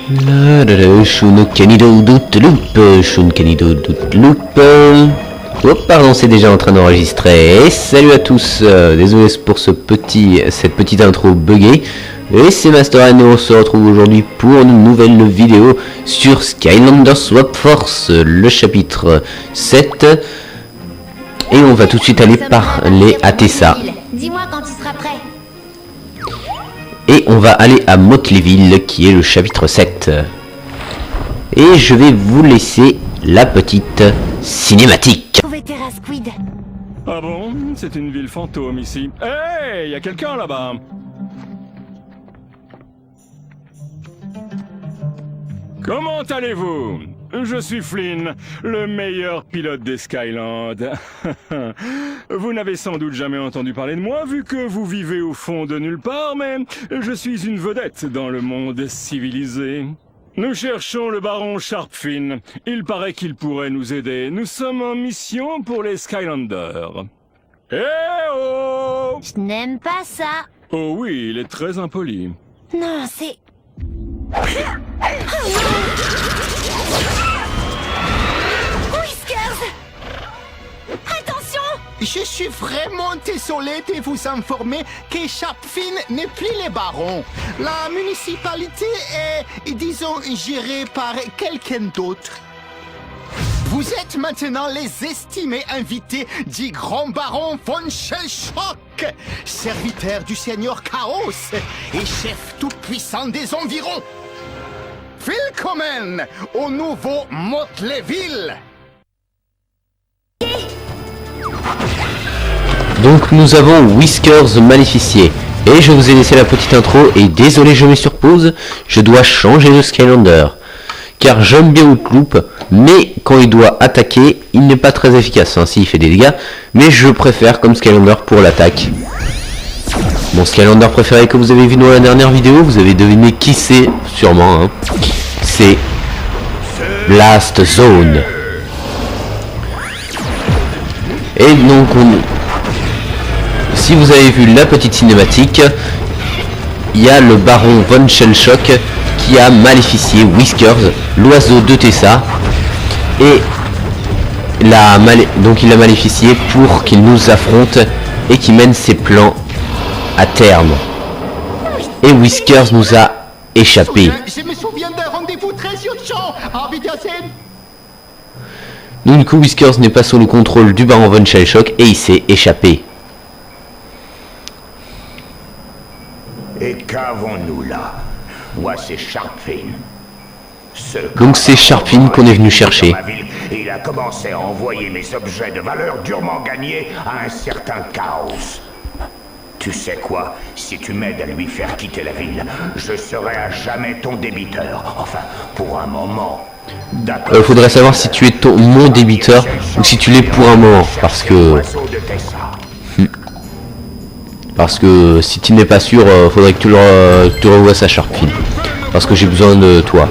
Oh, pardon, c'est déjà en train d'enregistrer. Et salut à tous, désolé pour cette petite intro buggée. Et c'est Master et on se retrouve aujourd'hui pour une nouvelle vidéo sur Skylanders Swap Force, le chapitre 7. Et on va tout de suite aller parler à Tessa. Dis-moi quand tu seras prêt. Et on va aller à Motleyville, qui est le chapitre 7. Et je vais vous laisser la petite cinématique. Trouver Terra Squid. Ah bon? C'est une ville fantôme ici. Hey, y a quelqu'un là-bas? Comment allez-vous? Je suis Flynn, le meilleur pilote des Skylands. Vous n'avez sans doute jamais entendu parler de moi, vu que vous vivez au fond de nulle part, mais je suis une vedette dans le monde civilisé. Nous cherchons le baron Sharpfin. Il paraît qu'il pourrait nous aider. Nous sommes en mission pour les Skylanders. Eh oh! Je n'aime pas ça. Oh oui, il est très impoli. Non, c'est... Whiskers! Attention! Je suis vraiment désolé de vous informer que Sharpfin n'est plus le baron. La municipalité est, disons, gérée par quelqu'un d'autre. Vous êtes maintenant les estimés invités du grand baron von Shellshock, serviteur du seigneur Chaos et chef tout-puissant des environs. Willkommen au nouveau Motleyville. Donc nous avons Whiskers maléficié. Et je vous ai laissé la petite intro et désolé je mets sur pause, je dois changer de Skylander. Car j'aime bien Outloop, mais quand il doit attaquer, il n'est pas très efficace, hein, s'il fait des dégâts, mais je préfère comme Skylander pour l'attaque. Mon Skylander préféré que vous avez vu dans la dernière vidéo, vous avez deviné qui c'est, sûrement, hein. C'est Blast Zone. Et donc, si vous avez vu la petite cinématique, il y a le baron von Shellshock qui a maléficié Whiskers, l'oiseau de Tessa, et donc il l'a maléficié pour qu'il nous affronte et qu'il mène ses plans à terme. Et Whiskers nous a échappé. Je me souviens d'un rendez-vous très urgent. À Wiedersehen. Donc du coup Whiskers n'est pas sous le contrôle du baron von Shellshock et il s'est échappé. Et qu'avons-nous là? Moi, c'est Sharpfin. Donc c'est Sharpfin qu'on est venu chercher. Il a commencé à envoyer mes objets de valeur durement gagnés à un certain Chaos. Tu sais quoi? Si tu m'aides à lui faire quitter la ville, je serai à jamais ton débiteur. Enfin, pour un moment. Faudrait savoir si tu es mon débiteur ou si tu l'es pour un moment. Parce que si tu n'es pas sûr, faudrait que tu le revoies à Sharpfin. Parce que j'ai besoin de toi.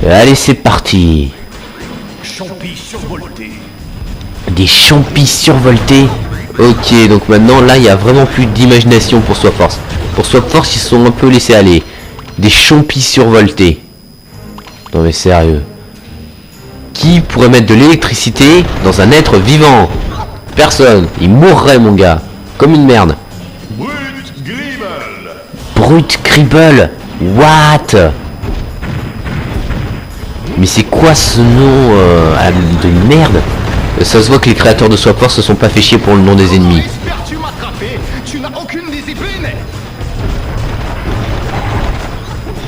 Allez, c'est parti. Champis survoltés. Des champis survoltés. Ok, donc maintenant là, il y a vraiment plus d'imagination pour Swap Force. Pour Swap Force, ils se sont un peu laissés aller. Des champis survoltés. Non mais sérieux. Qui pourrait mettre de l'électricité dans un être vivant? Personne. Il mourrait, mon gars. Comme une merde. Brute Cribble. What? Mais c'est quoi ce nom de merde? Ça se voit que les créateurs de Swap Force se sont pas fait chier pour le nom des ennemis.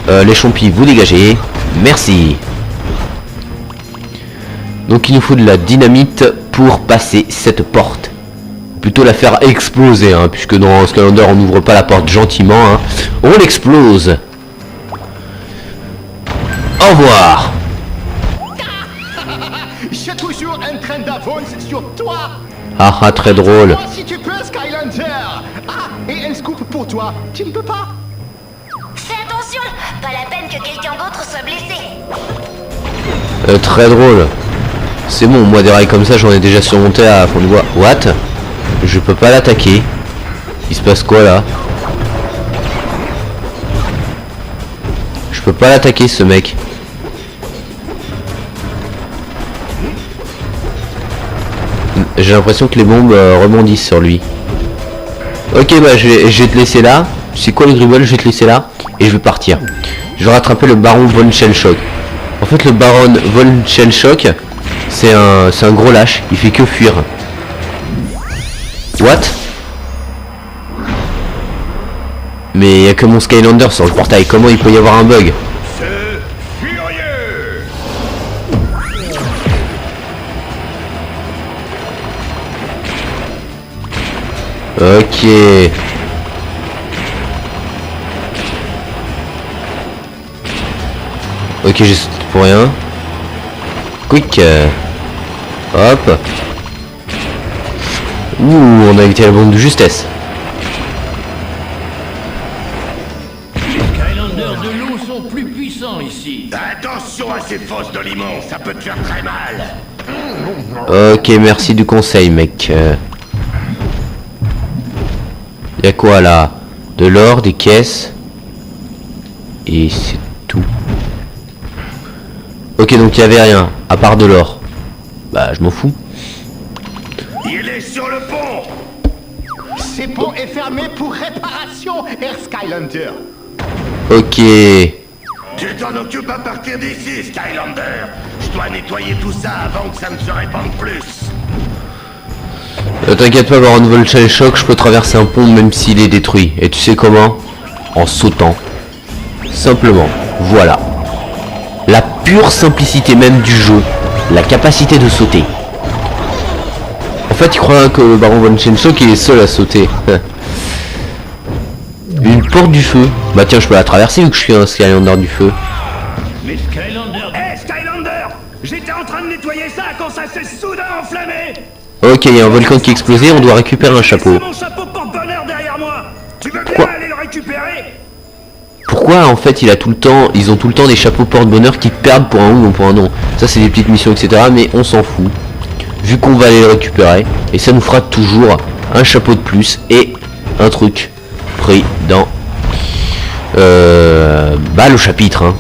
Les champis, vous dégagez. Merci. Donc il nous faut de la dynamite pour passer cette porte. Plutôt la faire exploser, hein, puisque dans Skylander on n'ouvre pas la porte gentiment, hein. On l'explose. Au revoir. Je suis toujours en train d'avancer sur toi. Ah ah, très drôle. Si tu peux, Skylander. Ah, et un scoop pour toi. Tu ne peux pas. Fais attention. Pas la peine que quelqu'un d'autre soit blessé. Très drôle. C'est bon, moi des rails comme ça j'en ai déjà surmonté à fond de voie. What? Je peux pas l'attaquer. Il se passe quoi là? Je peux pas l'attaquer ce mec. J'ai l'impression que les bombes rebondissent sur lui. Ok, bah je vais te laisser là. C'est quoi le gribble? Je vais te laisser là. Et je vais partir. Je vais rattraper le baron von Shellshock. En fait, le baron von Shellshock, c'est un gros lâche. Il fait que fuir. What? Mais il n'y a que mon Skylander sur le portail. Comment il peut y avoir un bug? C'est furieux. Ok. Ok, j'ai sauté pour rien. Quick. Hop. Ouh, on a évité la bombe de justesse. Les Skylanders de l'eau sont plus puissants ici. Attention à ces fosses de limon, ça peut te faire très mal. Ok, merci du conseil, mec. Y'a quoi là? De l'or, des caisses. Et c'est tout. Ok, donc il y avait rien, à part de l'or. Bah, je m'en fous. Il est sur le pont. Ce pont est fermé pour réparation, Air Skylander. Ok. Tu t'en occupes à partir d'ici, Skylander. Je dois nettoyer tout ça avant que ça ne se répande plus. T'inquiète pas, Baron von Shellshock, je peux traverser un pont même s'il est détruit. Et tu sais comment? En sautant. Simplement. Voilà. La pure simplicité même du jeu. La capacité de sauter. En fait, il croit que le Baron von Shellshock est seul à sauter. Une porte du feu. Bah tiens, je peux la traverser vu que je suis un Skylander du feu. Les Skylanders... Hé, Skylander! J'étais en train de nettoyer ça quand ça s'est soudain enflammé. Ok, il y a un volcan qui a explosé, on doit récupérer un chapeau. C'est mon chapeau porte-bonheur derrière moi. Tu veux bien aller le récupérer? Pourquoi en fait ils ont tout le temps des chapeaux porte-bonheur qui perdent pour un oui ou pour un non. Ça c'est des petites missions etc. Mais on s'en fout. Vu qu'on va aller le récupérer. Et ça nous fera toujours un chapeau de plus et un truc pris dans bah le chapitre hein.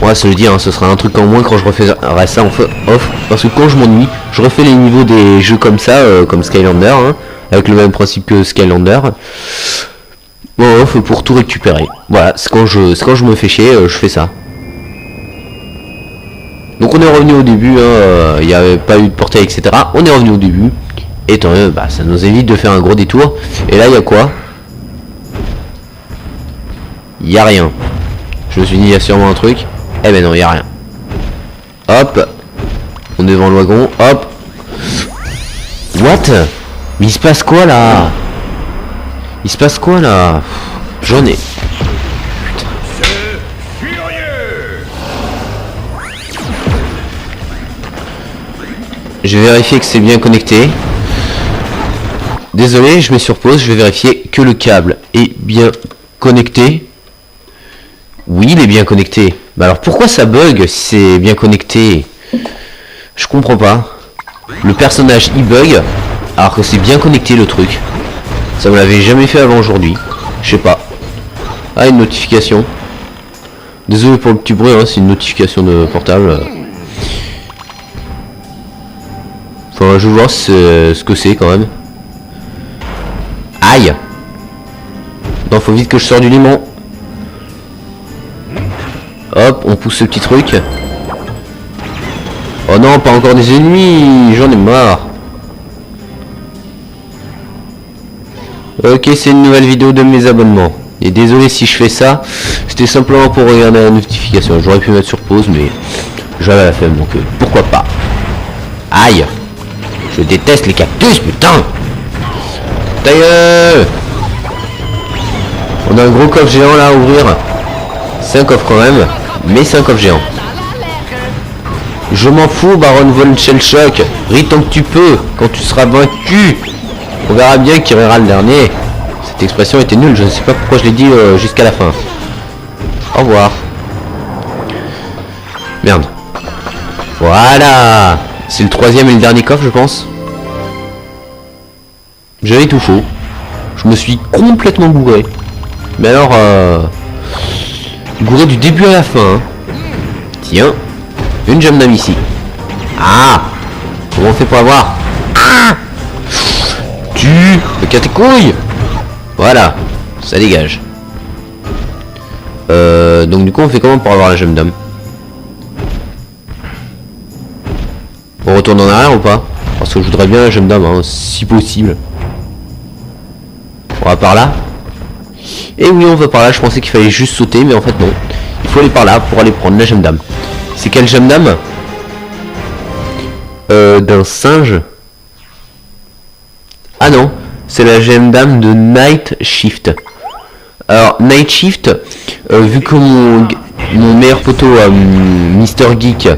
Ouais ça veut dire hein, ce sera un truc en moins quand je refais ça en off. Parce que quand je m'ennuie, je refais les niveaux des jeux comme ça, comme Skylander, hein, avec le même principe que Skylander. Bon, off pour tout récupérer. Voilà, c'est quand je me fais chier, je fais ça. Donc on est revenu au début, il n'y avait pas eu de portail, etc. On est revenu au début. Et tant mieux, bah, ça nous évite de faire un gros détour. Et là, il y a quoi? Il n'y a rien. Je me suis dit, il y a sûrement un truc. Eh ben non, il n'y a rien. Hop. On est devant le wagon. Hop. What? Mais il se passe quoi là? Il se passe quoi là? J'en ai. Je vais vérifier que c'est bien connecté. Désolé, je me surpose, je vais vérifier que le câble est bien connecté. Oui, il est bien connecté. Bah alors pourquoi ça bug si c'est bien connecté? Je comprends pas. Le personnage il bug alors que c'est bien connecté le truc. Ça me l'avait jamais fait avant aujourd'hui. Je sais pas. Ah, une notification. Désolé pour le petit bruit, hein, c'est une notification de portable. Enfin, je vais voir ce que c'est quand même. Aïe! Non, faut vite que je sors du limon. Hop, on pousse ce petit truc. Oh non, pas encore des ennemis, j'en ai marre. Ok, c'est une nouvelle vidéo de mes abonnements. Et désolé si je fais ça, c'était simplement pour regarder la notification. J'aurais pu mettre sur pause, mais j'avais la flemme, donc pourquoi pas. Aïe! Je déteste les cactus, putain! Ta gueule! On a un gros coffre géant là à ouvrir. C'est un coffre quand même, mais c'est un coffre géant. Je m'en fous, Baron von Shellshock. Ris tant que tu peux, quand tu seras vaincu. On verra bien qui rira le dernier. Cette expression était nulle, je ne sais pas pourquoi je l'ai dit jusqu'à la fin. Au revoir. Merde. Voilà. C'est le troisième et le dernier coffre, je pense. J'avais tout faux. Je me suis complètement bourré. Mais alors, gouré du début à la fin. Hein. Tiens, une Jumdam ici. Ah, comment on fait pour avoir? Ah, tu me casse tes couilles. Voilà, ça dégage. Donc du coup on fait comment pour avoir la Jumdam? On retourne en arrière ou pas? Parce que je voudrais bien la Jumdam, hein, si possible. On va par là. Et oui, on va par là. Je pensais qu'il fallait juste sauter, mais en fait non. Il faut aller par là pour aller prendre la Jumdam. C'est quelle Jumdam? D'un singe. Ah non, c'est la Jumdam de Night Shift. Alors Night Shift, vu que mon meilleur poteau Mr Geek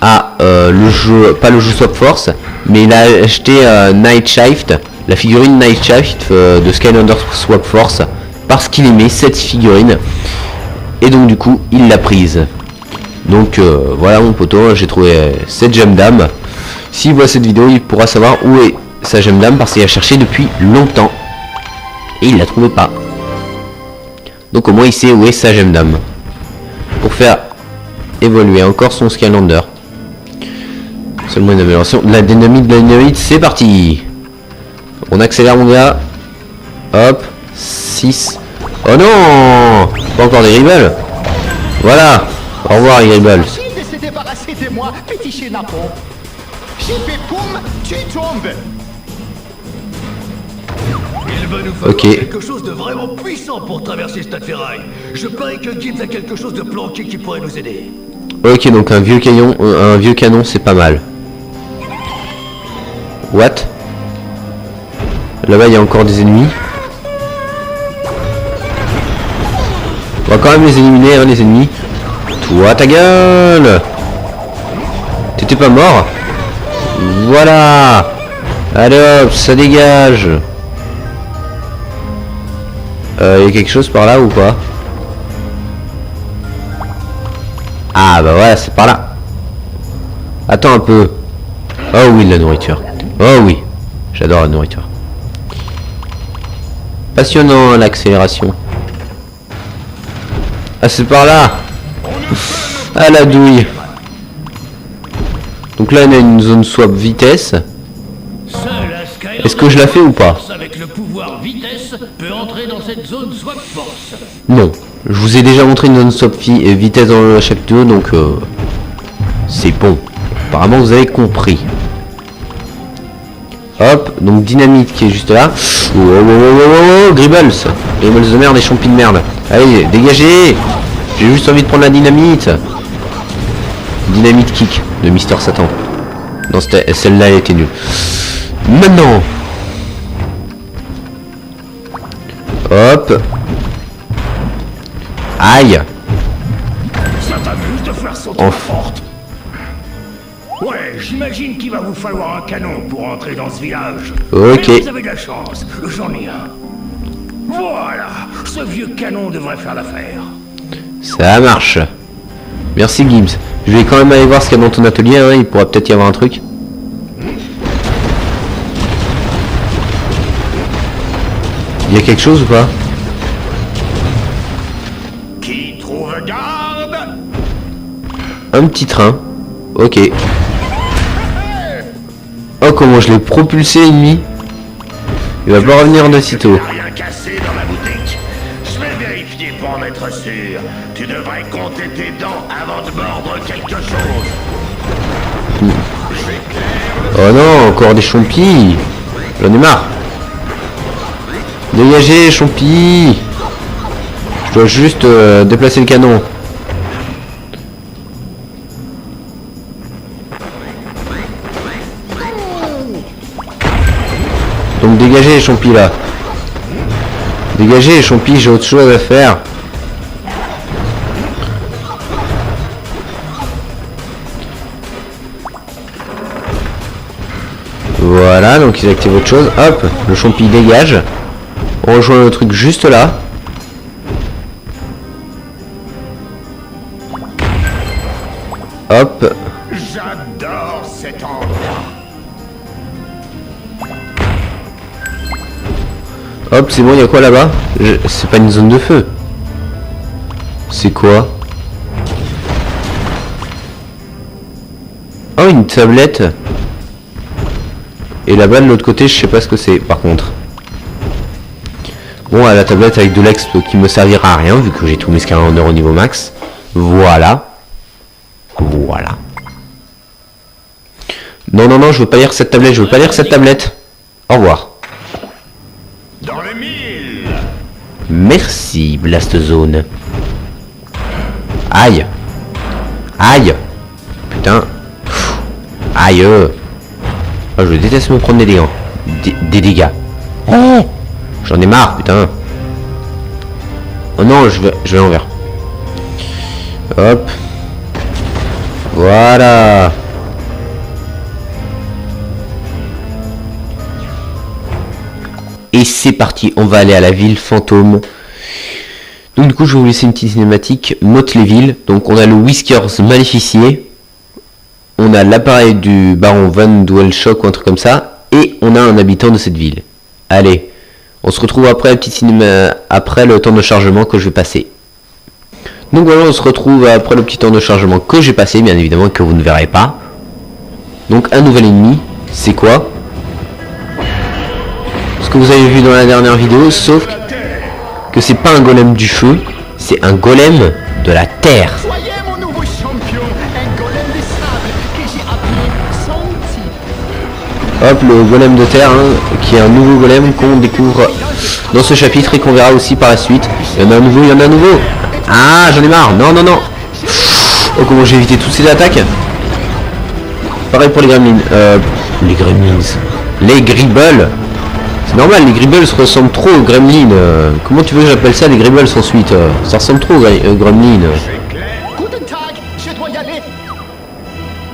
a le jeu, pas le jeu Swap Force, mais il a acheté Night Shift, la figurine Night Shift de Skylanders Swap Force, parce qu'il aimait cette figurine, et donc du coup il l'a prise. Donc voilà mon poteau, j'ai trouvé cette Jumdam. S'il voit cette vidéo, il pourra savoir où est sa Jumdam parce qu'il a cherché depuis longtemps et il la trouvait pas. Donc au moins il sait où est sa Jumdam pour faire évoluer encore son Skylander. Seulement une amélioration de la dynamite, c'est parti. On accélère mon gars. Hop, 6. Oh non, pas encore des Ribbles. Voilà, au revoir les Ribbles. Facile de se débarrasser de moi, petit chenapon. J'ai fait poum, tu tombes. Il va nous falloir Ok. quelque chose de vraiment puissant pour traverser cette ferraille. Je parie que Gibbs a quelque chose de planqué qui pourrait nous aider. Ok, donc un vieux canon c'est pas mal. What? Là-bas il y a encore des ennemis. On va quand même les éliminer hein, les ennemis. Toi ta gueule. T'étais pas mort? Voilà. Allez hop, ça dégage. Y a quelque chose par là ou pas? Ah bah voilà, c'est par là. Attends un peu. Oh oui, la nourriture. Oh oui, j'adore la nourriture. Passionnant l'accélération. Ah c'est par là. Ah la douille. Donc là on a une zone swap vitesse. Est-ce que je la fais ou pas? Avec le pouvoir vitesse peut entrer dans cette zone swap force. Non, je vous ai déjà montré une zone swap vitesse dans le chapitre 2, donc c'est bon. Apparemment vous avez compris. Hop, donc dynamite qui est juste là. Oh, oh, oh, oh, oh, oh, Gribbles. Gribbles de merde et champis de merde. Allez, dégagez. J'ai juste envie de prendre la dynamite. Dynamite kick de Mister Satan. Non, celle-là elle était nulle. Maintenant. Hop. Aïe. Ça t'amuse de faire sauter la porte? Ouais, j'imagine qu'il va vous falloir un canon pour entrer dans ce village. Ok. Mais vous avez de la chance, j'en ai un. Voilà, ce vieux canon devrait faire l'affaire. Ça marche. Merci Gibbs. Je vais quand même aller voir ce qu'il y a dans ton atelier, hein. Il pourra peut-être y avoir un truc. Il y a quelque chose ou pas? Qui trouve garde? Un petit train. Ok. Oh comment je l'ai propulsé l'ennemi. Il va pas revenir de sitôt. Rien cassé dans la boutique. Je vais vérifier pour en être sûr. Tu devrais compter tes dents avant de mordre quelque chose. Oh non, encore des chompis. J'en ai marre. Dégagez, chompis. Je dois juste déplacer le canon. Donc dégagez les chompis là. Dégagez les chompis, j'ai autre chose à faire. Voilà, donc ils activent autre chose. Hop, le champi dégage. On rejoint le truc juste là. Hop. J'adore cet endroit. Hop, c'est bon, il y a quoi là-bas? C'est pas une zone de feu. C'est quoi? Oh, une tablette. Et là-bas de l'autre côté, je sais pas ce que c'est par contre. Bon, la tablette avec de l'exp qui me servira à rien vu que j'ai tous mes Skylanders au niveau max. Voilà. Voilà. Non, non, non, je veux pas lire cette tablette, je veux pas lire cette tablette. Au revoir. Dans le mille. Merci, Blast Zone. Aïe. Aïe. Putain. Aïe. Oh, je déteste me prendre des dégâts. Des dégâts. Oh, j'en ai marre, putain. Oh non, je vais l'envers. Hop. Voilà. Et c'est parti, on va aller à la ville fantôme. Donc du coup je vais vous laisser une petite cinématique. Motte-les-Villes. Donc on a le Whiskers maléficié. On a l'appareil du baron Van Duelshock ou un truc comme ça. Et on a un habitant de cette ville. Allez, on se retrouve après la petite cinéma, après le temps de chargement que je vais passer. Donc voilà, on se retrouve après le petit temps de chargement que j'ai passé, bien évidemment que vous ne verrez pas. Donc un nouvel ennemi, c'est quoi? Ce que vous avez vu dans la dernière vidéo, sauf que c'est pas un golem du feu, c'est un golem de la terre. Soyez mon nouveau champion, un golem de sable que j'ai appelé Santi. Hop, le golem de terre, hein, qui est un nouveau golem qu'on découvre dans ce chapitre et qu'on verra aussi par la suite. Il y en a un nouveau, il y en a un nouveau. Ah, j'en ai marre, non, non, non. Oh, comment j'ai évité toutes ces attaques. Pareil pour les gremlins. Les gremlins. Les gribbles. C'est normal, les gribbles ressemblent trop aux gremlins. Comment tu veux que j'appelle ça, les gribbles ensuite? Ça ressemble trop aux gremlins. Guten Tag, je dois y aller.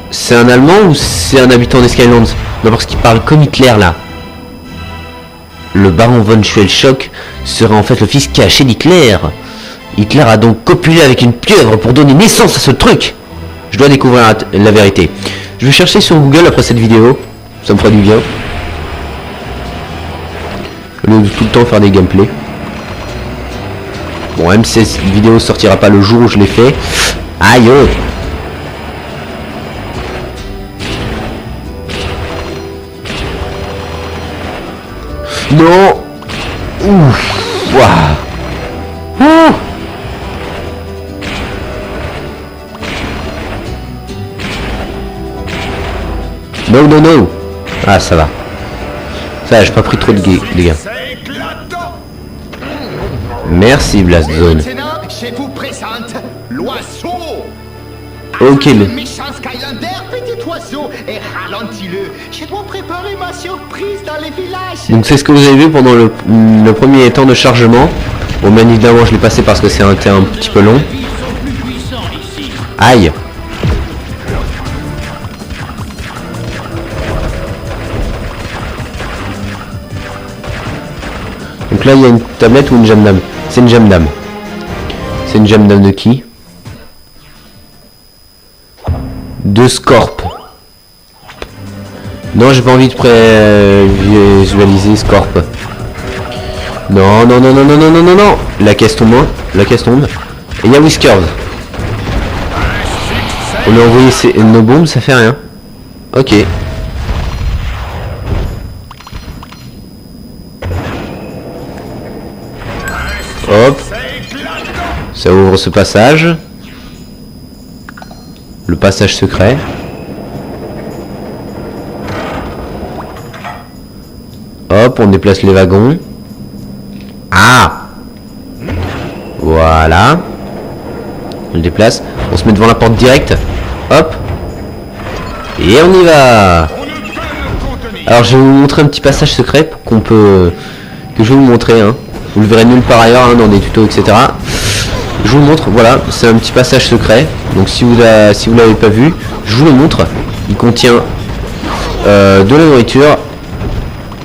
C'est un Allemand ou c'est un habitant des Skylands? Non, parce qu'il parle comme Hitler là. Le baron von Duelshock serait en fait le fils caché d'Hitler. Hitler a donc copulé avec une pieuvre pour donner naissance à ce truc. Je dois découvrir la vérité. Je vais chercher sur Google après cette vidéo. Ça me fera du bien. Au lieu de tout le temps faire des gameplays. Bon, même si cette vidéo sortira pas le jour où je l'ai fait. Aïe. Non. Ouf. Waouh. Ouh. Non, non, non. Ah, ça va. Ça va, j'ai pas pris trop de dégâts. Merci, Blast Zone. Maintenant, je vous présente l'oiseau. Ok. Le méchant Skylander, petit oiseau, et ralentis-le. Je dois préparer ma surprise dans les villages. Donc c'est ce que vous avez vu pendant le premier temps de chargement. Bon, bien évidemment, je l'ai passé parce que c'est un petit peu long. Aïe. Donc là, il y a une tablette ou une gemme d'âme? C'est une gemme d'âme. C'est une gemme d'âme de qui? De Scorp. Non, j'ai pas envie de visualiser Scorp. Non, non, non, non, non, non, non, non, non. La caisse tombe. La caisse tombe. Et il y a Whiskers. On a envoyé nos bombes, ça fait rien. Ok. Hop. Ça ouvre ce passage. Le passage secret. Hop, on déplace les wagons. Ah. Voilà. On le déplace. On se met devant la porte directe. Hop. Et on y va. Alors je vais vous montrer un petit passage secret qu'on peut... que je vais vous montrer. Hein. Vous le verrez nulle part ailleurs dans des tutos, etc. Je vous le montre. Voilà. C'est un petit passage secret. Donc si vous l'avez pas vu, je vous le montre. Il contient de la nourriture.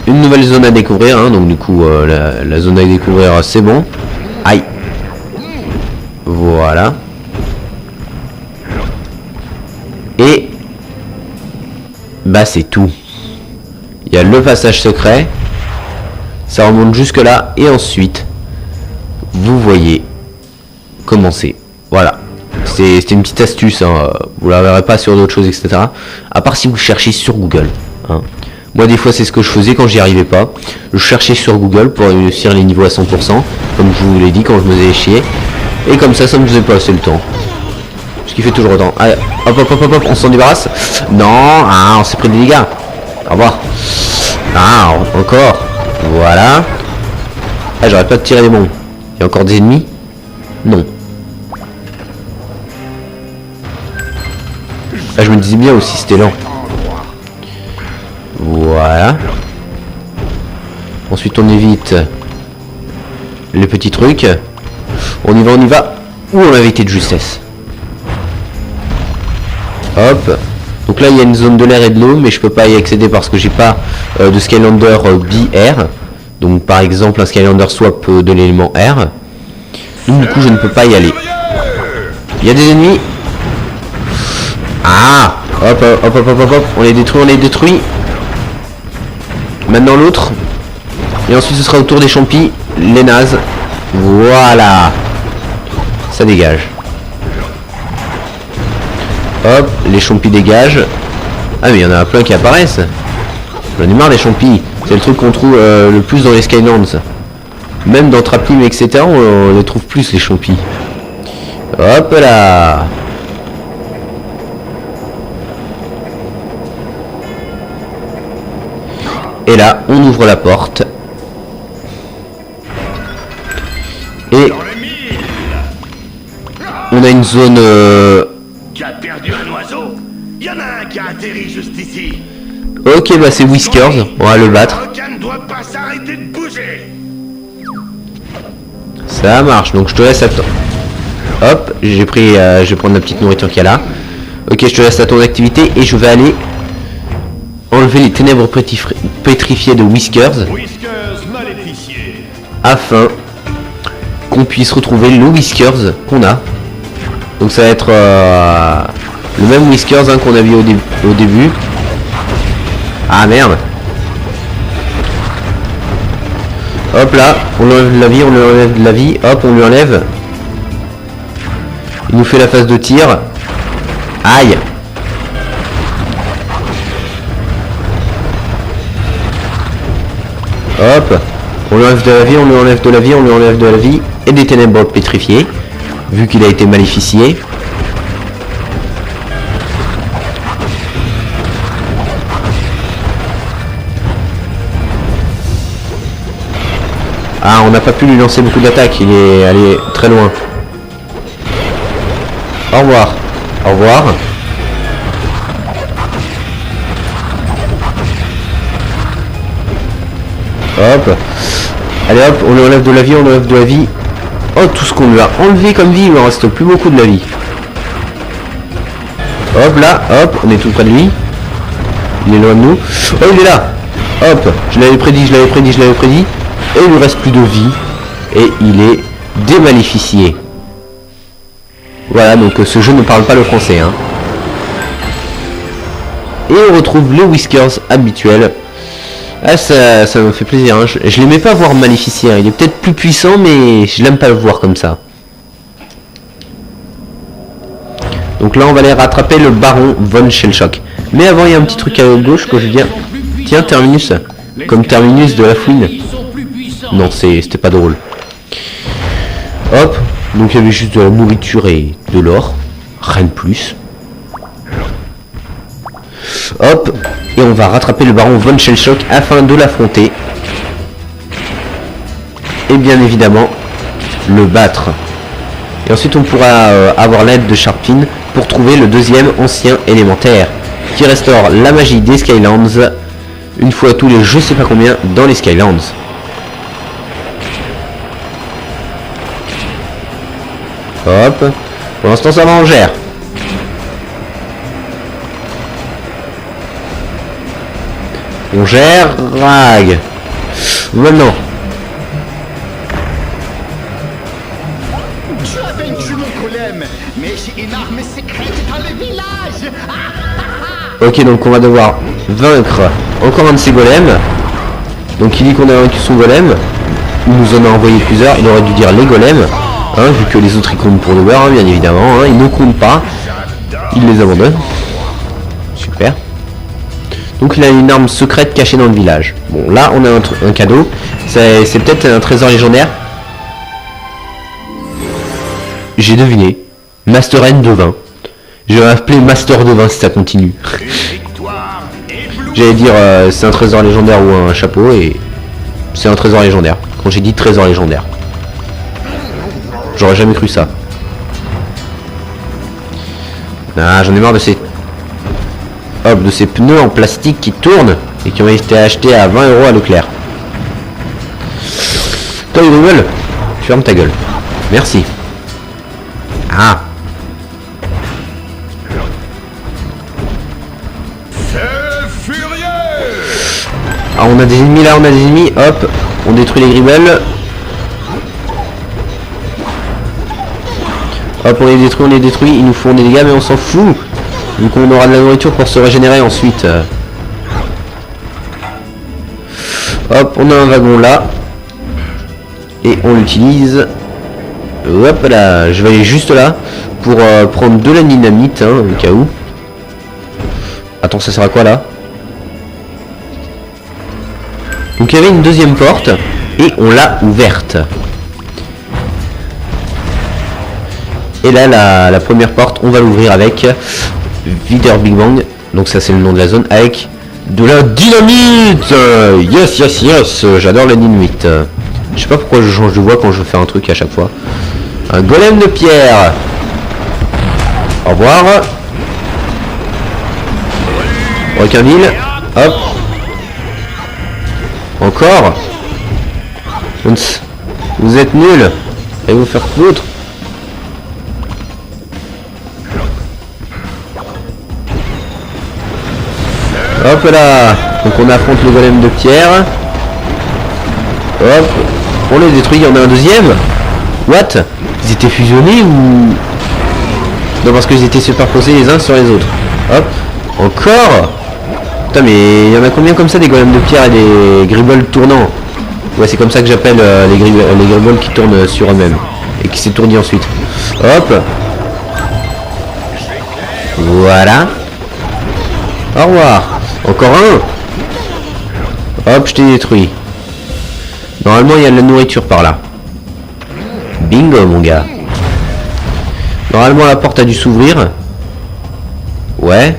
Une nouvelle zone à découvrir. Hein. Donc du coup, la zone à découvrir, c'est bon. Aïe. Voilà. Et bah c'est tout. Il y a le passage secret. Ça remonte jusque là. Et ensuite, vous voyez comment c'est. Voilà. C'était une petite astuce, hein. Vous la verrez pas sur d'autres choses, etc. À part si vous cherchez sur Google. Hein. Moi des fois c'est ce que je faisais quand j'y arrivais pas. Je cherchais sur Google pour réussir les niveaux à 100%, comme je vous l'ai dit quand je me faisais chier. Et comme ça me faisait passer le temps. Ce qui fait toujours autant. Allez, hop hop hop hop, on s'en débarrasse. Non, ah, on s'est pris des dégâts. Au revoir. Ah, encore. Voilà. Ah, j'arrête pas de tirer des bombes. Il y a encore des ennemis? Non. Ah, je me disais bien aussi, c'était lent. Voilà. Ensuite, on évite les petits trucs. On y va, on y va. Ouh, on avait été de justesse. Hop. Donc là, il y a une zone de l'air et de l'eau, mais je peux pas y accéder parce que j'ai pas de Skylander BR. Donc, par exemple, un Skylander swap de l'élément R. Donc, du coup, je ne peux pas y aller. Il y a des ennemis. Ah, hop, hop, hop, hop, hop, hop. On les détruit, on les détruit. Maintenant l'autre. Et ensuite, ce sera au tour des champis. Les nazes. Voilà. Ça dégage. Hop, les champis dégagent. Ah mais il y en a plein qui apparaissent. J'en ai marre des champis. C'est le truc qu'on trouve le plus dans les Skylands. Même dans Traplim, etc. on les trouve plus les champis. Hop là. Et là, on ouvre la porte. Et on a une zone... Tu as perdu un oiseau? Il y en a un qui a atterri juste ici. Ok, bah c'est Whiskers, on va le battre. Le requin ne doit pas s'arrêter de bouger. Ça marche, donc je te laisse attendre. Hop, j'ai pris, je vais prendre la petite nourriture qu'il y a là. Ok, je te laisse à ton activité et je vais aller enlever les ténèbres pétrifiées de Whiskers. Afin qu'on puisse retrouver le Whiskers qu'on a. Donc ça va être le même Whiskers hein, qu'on a vu au début. Ah merde. Hop là, on lui enlève de la vie, on lui enlève de la vie. Hop, on lui enlève. Il nous fait la phase de tir. Aïe. Hop. On lui enlève de la vie, on lui enlève de la vie, on lui enlève de la vie. Et des ténèbres pétrifiées. Vu qu'il a été maléficié. Ah, on n'a pas pu lui lancer beaucoup d'attaques, il est allé très loin. Au revoir. Au revoir. Hop. Allez hop, on lui enlève de la vie, on lui enlève de la vie. Oh, tout ce qu'on lui a enlevé comme vie, il ne reste plus beaucoup de la vie. Hop là, hop, on est tout près de lui. Il est loin de nous. Oh, il est là. Hop, je l'avais prédit, je l'avais prédit, je l'avais prédit. Et il lui reste plus de vie. Et il est démaléficié. Voilà, donc ce jeu ne parle pas le français. Hein. Et on retrouve le Whiskers habituel. Ah, ça me fait plaisir. Hein. Je l'aimais pas voir maléficié. Hein. Il est peut-être plus puissant, mais je l'aime pas le voir comme ça. Donc là, on va aller rattraper le baron Von Shellshock. Mais avant, il y a un petit truc à gauche que je viens. Tiens, Terminus. Comme Terminus de la fouine. Non, c'était pas drôle. Hop. Donc il y avait juste de la nourriture et de l'or. Rien de plus. Hop. Et on va rattraper le baron Von Shellshock afin de l'affronter. Et bien évidemment, le battre. Et ensuite on pourra avoir l'aide de Sharpfin pour trouver le deuxième ancien élémentaire. Qui restaure la magie des Skylands. Une fois tous les je sais pas combien dans les Skylands. Hop. Pour l'instant ça va en gère. On gère. Rag. Maintenant. Tu as vaincu mon golem, mais j'ai une arme secrète dans le village. Ok, donc on va devoir vaincre encore un de ces golems. Donc il dit qu'on a vaincu son golem. Il nous en a envoyé plusieurs. Il aurait dû dire les golems. Hein, vu que les autres ils comptent pour le beurre, hein, bien évidemment, hein, ils ne comptent pas. Ils les abandonnent. Super. Donc il a une arme secrète cachée dans le village. Bon, là on a un cadeau. C'est peut-être un trésor légendaire. J'ai deviné. Master N de vin. Je vais m'appeler Master de vin si ça continue. J'allais dire c'est un trésor légendaire ou un chapeau et c'est un trésor légendaire. Quand j'ai dit trésor légendaire. J'aurais jamais cru ça. Ah, j'en ai marre de ces... Hop, de ces pneus en plastique qui tournent et qui ont été achetés à 20 € à Leclerc. Toi, Google, ferme ta gueule. Merci. Ah. Ah, on a des ennemis là, on a des ennemis. Hop, on détruit les gribbles. Hop, on les détruit, ils nous font des dégâts mais on s'en fout. Donc on aura de la nourriture pour se régénérer ensuite. Hop, on a un wagon là. Et on l'utilise. Hop là, je vais aller juste là pour prendre de la dynamite, hein, au cas où. Attends, ça sert à quoi là? Donc il y avait une deuxième porte et on l'a ouverte. Et là la première porte on va l'ouvrir avec Vider Big Bang. Donc ça c'est le nom de la zone avec de la dynamite. Yes yes yes, j'adore la dynamite. Je sais pas pourquoi je change de voix quand je fais un truc à chaque fois. Un golem de pierre. Au revoir. Requinville. Hop. Encore. Vous êtes nuls. Allez vous faire foutre. Hop là. Donc on affronte le golem de pierre. Hop. On les détruit. Il y en a un deuxième. What? Ils étaient fusionnés ou... Non, parce qu'ils étaient superposés les uns sur les autres. Hop. Encore. Putain, mais il y en a combien comme ça des golems de pierre et des gribbles tournants? Ouais, c'est comme ça que j'appelle les gribbles qui tournent sur eux-mêmes et qui s'étourdissent ensuite. Hop. Voilà. Au revoir. Encore un. Hop, je t'ai détruit. Normalement, il y a de la nourriture par là. Bingo, mon gars. Normalement, la porte a dû s'ouvrir. Ouais.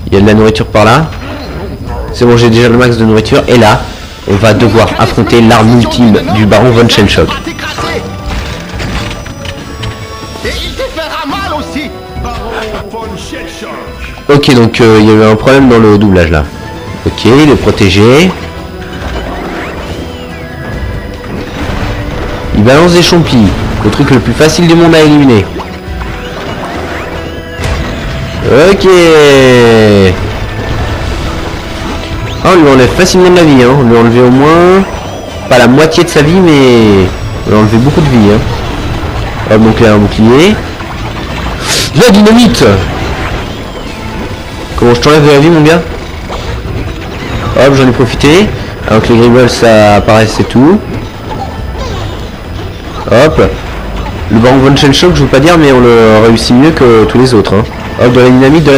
Il y a de la nourriture par là. C'est bon, j'ai déjà le max de nourriture. Et là, on va devoir affronter l'arme ultime du baron von Schellschock. Et il te fera mal aussi. Ok, donc il y a eu un problème dans le doublage là. Ok, il est protégé. Il balance des champis. Le truc le plus facile du monde à éliminer. Ok. Ah, on lui enlève facilement de la vie, hein. On lui a enlevé au moins... Pas la moitié de sa vie, mais... On lui a enlevé beaucoup de vie, hein. Hop, donc là, un bouclier. La dynamite. Comment je t'enlève de la vie, mon gars? Hop, j'en ai profité. Alors que les gribbles, ça apparaît, c'est tout. Hop. Le baron von Schellschock, je veux pas dire, mais on le réussit mieux que tous les autres, hein. Hop, de la dynamite,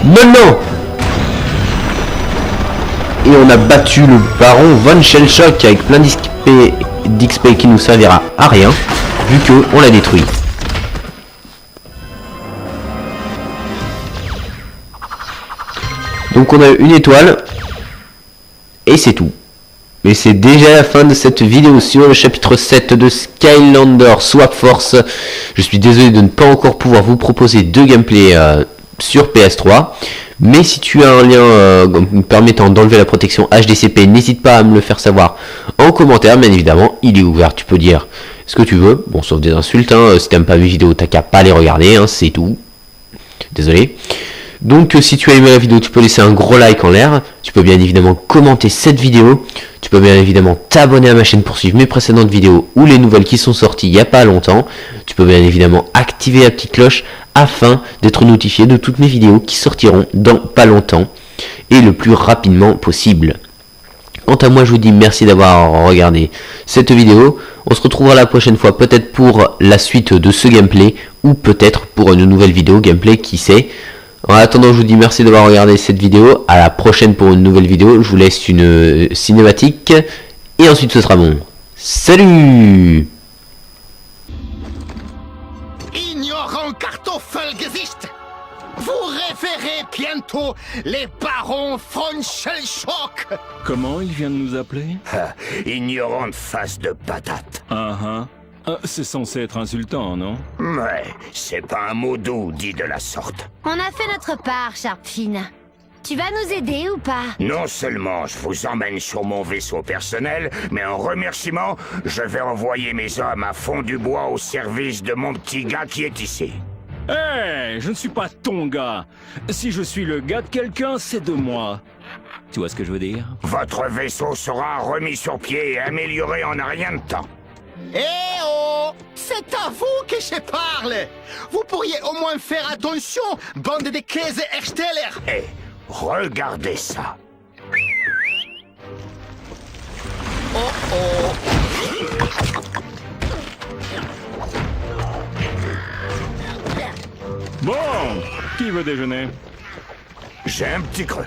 Maintenant. Et on a battu le baron von Schellschock avec plein d'XP qui nous servira à rien, vu que on l'a détruit. Donc on a une étoile. Et c'est tout. Mais c'est déjà la fin de cette vidéo sur le chapitre 7 de Skylander Swap Force. Je suis désolé de ne pas encore pouvoir vous proposer de gameplay sur PS3. Mais si tu as un lien permettant d'enlever la protection HDCP, n'hésite pas à me le faire savoir en commentaire. Bien évidemment, il est ouvert, tu peux dire ce que tu veux. Bon, sauf des insultes, hein. Si t'aimes pas mes vidéos, t'as qu'à pas les regarder, hein, c'est tout. Désolé. Donc si tu as aimé la vidéo, tu peux laisser un gros like en l'air. Tu peux bien évidemment commenter cette vidéo. Tu peux bien évidemment t'abonner à ma chaîne pour suivre mes précédentes vidéos ou les nouvelles qui sont sorties il n'y a pas longtemps. Tu peux bien évidemment activer la petite cloche afin d'être notifié de toutes mes vidéos qui sortiront dans pas longtemps et le plus rapidement possible. Quant à moi, je vous dis merci d'avoir regardé cette vidéo. On se retrouvera la prochaine fois, peut-être pour la suite de ce gameplay, ou peut-être pour une nouvelle vidéo gameplay, qui sait. En attendant, je vous dis merci d'avoir regardé cette vidéo. À la prochaine pour une nouvelle vidéo. Je vous laisse une cinématique, et ensuite ce sera bon. Salut! Ignorant Kartoffelgesicht! Vous révérez bientôt les barons von Shellshock! Comment il vient de nous appeler? Ignorante face de patate. C'est censé être insultant, non? Mais c'est pas un mot doux dit de la sorte. On a fait notre part, Sharpfin. Tu vas nous aider ou pas? Non seulement je vous emmène sur mon vaisseau personnel, mais en remerciement, je vais envoyer mes hommes à fond du bois au service de mon petit gars qui est ici. Hé, je ne suis pas ton gars. Si je suis le gars de quelqu'un, c'est de moi. Tu vois ce que je veux dire? Votre vaisseau sera remis sur pied et amélioré en un rien de temps. Eh oh! C'est à vous que je parle! Vous pourriez au moins faire attention, bande de Käse Ersteller! Et regardez ça. Oh oh! Bon, qui veut déjeuner? J'ai un petit creux.